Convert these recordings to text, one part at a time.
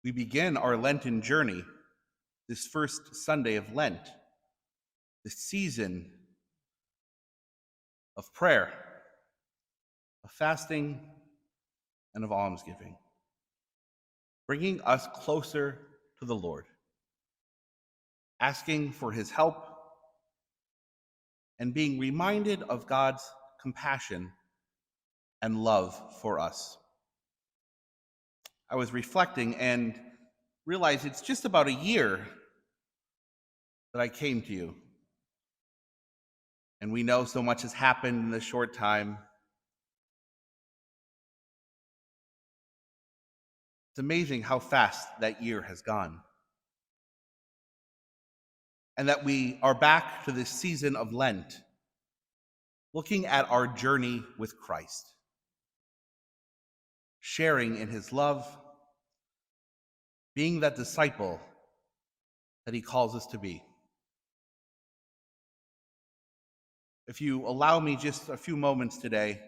We begin our Lenten journey this first Sunday of Lent, the season of prayer, of fasting, and of almsgiving, bringing us closer to the Lord, asking for his help, and being reminded of God's compassion and love for us. I was reflecting and realized it's just about a year that I came to you. And we know so much has happened in this short time. It's amazing how fast that year has gone. And that we are back to this season of Lent, looking at our journey with Christ, sharing in his love, being that disciple that he calls us to be. If you allow me just a few moments today,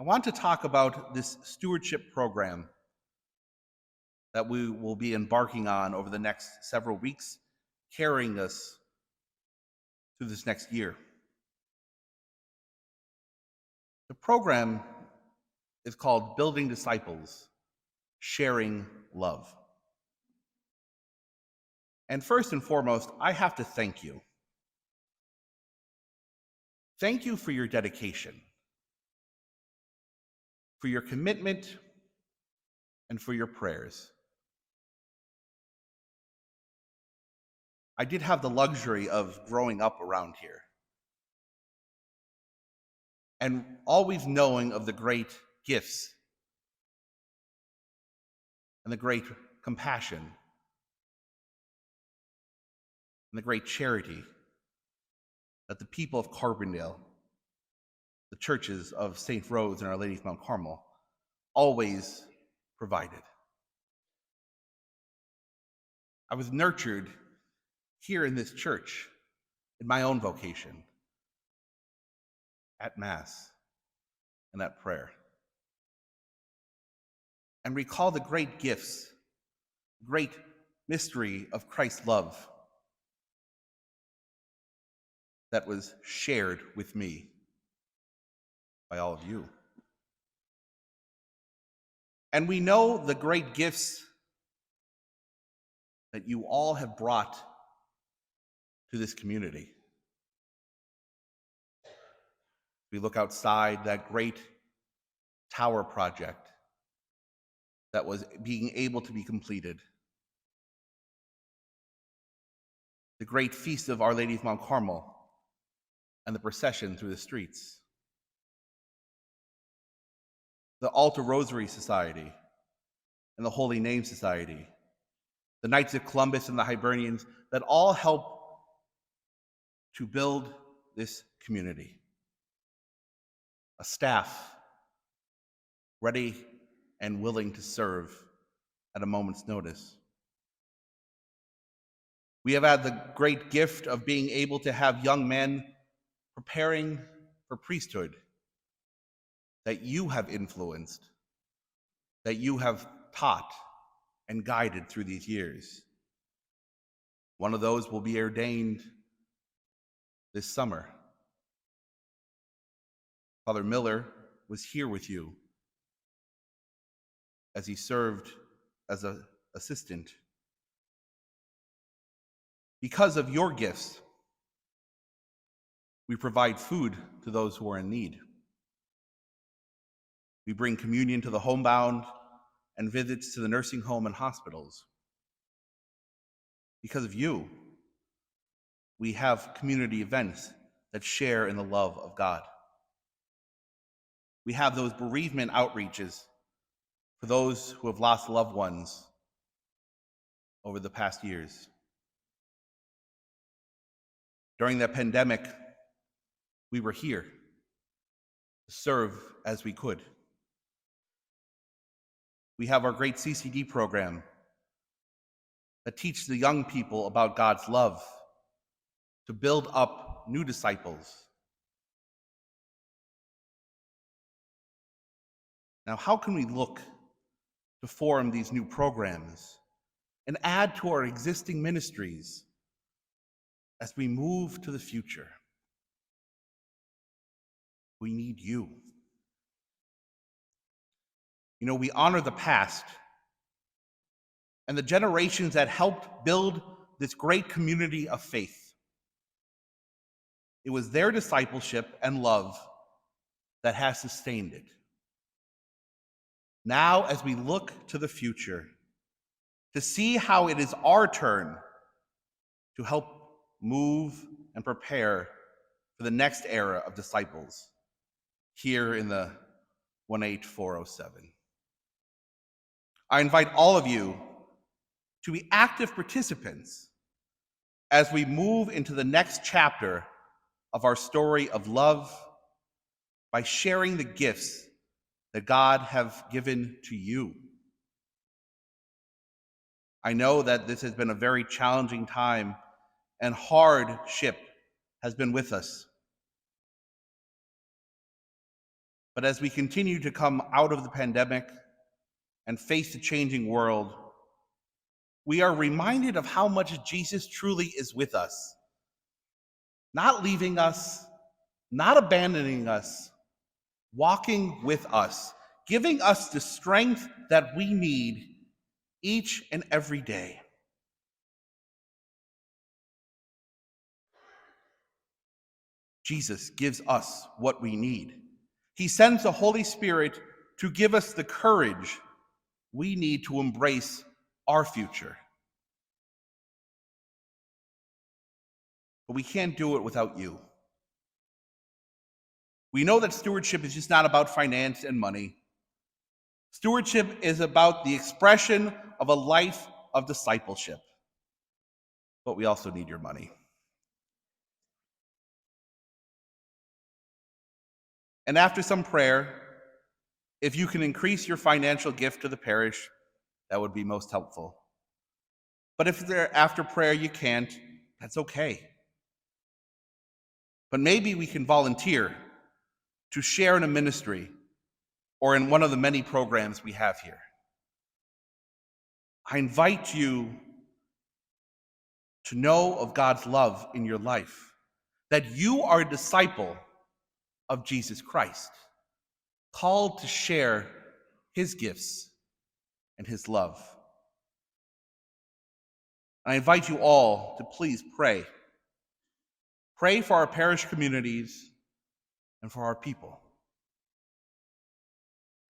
I want to talk about this stewardship program that we will be embarking on over the next several weeks, carrying us through this next year. The program is called Building Disciples, Sharing Love. And first and foremost, I have to thank you. Thank you for your dedication, for your commitment, and for your prayers. I did have the luxury of growing up around here and always knowing of the great gifts and the great compassion and the great charity that the people of Carbondale, the churches of St. Rose and Our Lady of Mount Carmel, always provided. I was nurtured here in this church in my own vocation, at Mass and at prayer. And recall the great gifts, great mystery of Christ's love that was shared with me by all of you. And we know the great gifts that you all have brought to this community. We look outside, that great tower project that was being able to be completed. The great feast of Our Lady of Mount Carmel and the procession through the streets. The Altar Rosary Society and the Holy Name Society. The Knights of Columbus and the Hibernians that all help to build this community. A staff ready and willing to serve at a moment's notice. We have had the great gift of being able to have young men preparing for priesthood that you have influenced, that you have taught and guided through these years. One of those will be ordained this summer. Father Miller was here with you as he served as an assistant. Because of your gifts, we provide food to those who are in need. We bring communion to the homebound and visits to the nursing home and hospitals. Because of you, we have community events that share in the love of God. We have those bereavement outreaches for those who have lost loved ones over the past years. During the pandemic, we were here to serve as we could. We have our great CCD program that teaches the young people about God's love, to build up new disciples. Now, how can we look to form these new programs and add to our existing ministries as we move to the future. We need you. You know, we honor the past and the generations that helped build this great community of faith. It was their discipleship and love that has sustained it. Now, as we look to the future, to see how it is our turn to help move and prepare for the next era of disciples here in the 18407. I invite all of you to be active participants as we move into the next chapter of our story of love by sharing the gifts that God have given to you. I know that this has been a very challenging time and hardship has been with us. But as we continue to come out of the pandemic and face the changing world, we are reminded of how much Jesus truly is with us, not leaving us, not abandoning us, walking with us, giving us the strength that we need each and every day. Jesus gives us what we need. He sends the Holy Spirit to give us the courage we need to embrace our future. But we can't do it without you. We know that stewardship is just not about finance and money. Stewardship is about the expression of a life of discipleship. But we also need your money. And after some prayer, if you can increase your financial gift to the parish, that would be most helpful. But if after prayer you can't, that's okay. But maybe we can volunteer to share in a ministry or in one of the many programs we have here. I invite you to know of God's love in your life, that you are a disciple of Jesus Christ, called to share his gifts and his love. I invite you all to please pray. Pray for our parish communities and for our people.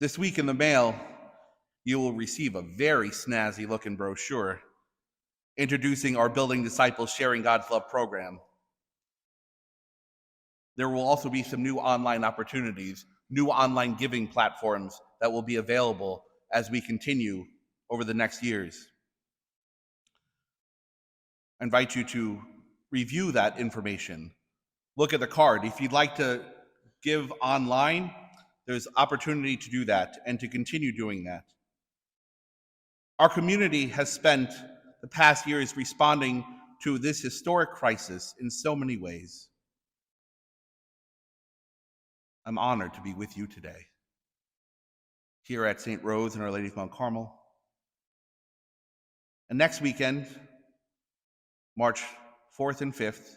This week in the mail, you will receive a very snazzy looking brochure introducing our Building Disciples Sharing God's Love program. There will also be some new online opportunities, new online giving platforms that will be available as we continue over the next years. I invite you to review that information. Look at the card. If you'd like to give online, there's opportunity to do that and to continue doing that. Our community has spent the past years responding to this historic crisis in so many ways. I'm honored to be with you today, here at St. Rose and Our Lady of Mount Carmel. And next weekend, March 4th and 5th,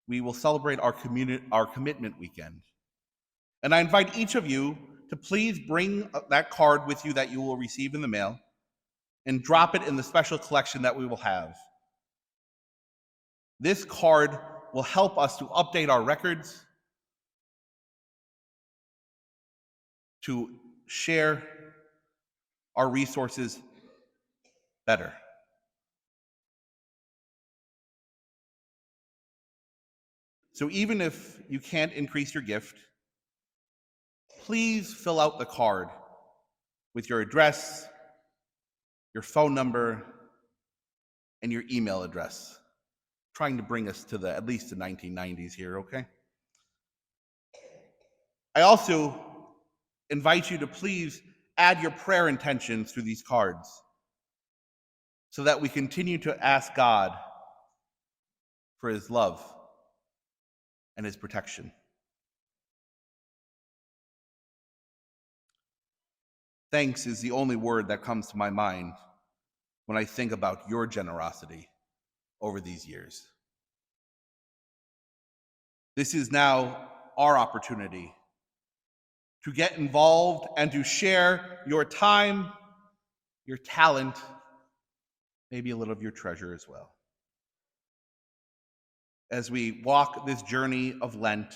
we will celebrate our commitment weekend. And I invite each of you to please bring that card with you that you will receive in the mail and drop it in the special collection that we will have. This card will help us to update our records, to share our resources better. So even if you can't increase your gift, please fill out the card with your address, your phone number, and your email address. Trying to bring us to at least the 1990s here, okay? I also invite you to please add your prayer intentions to these cards so that we continue to ask God for his love and his protection. Thanks is the only word that comes to my mind when I think about your generosity over these years. This is now our opportunity to get involved and to share your time, your talent, maybe a little of your treasure as well. As we walk this journey of Lent,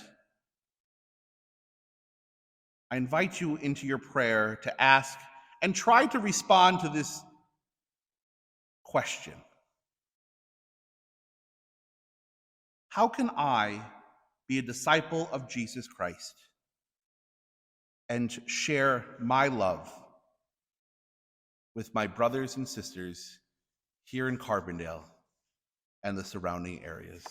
I invite you into your prayer to ask and try to respond to this question. How can I be a disciple of Jesus Christ and share my love with my brothers and sisters here in Carbondale and the surrounding areas?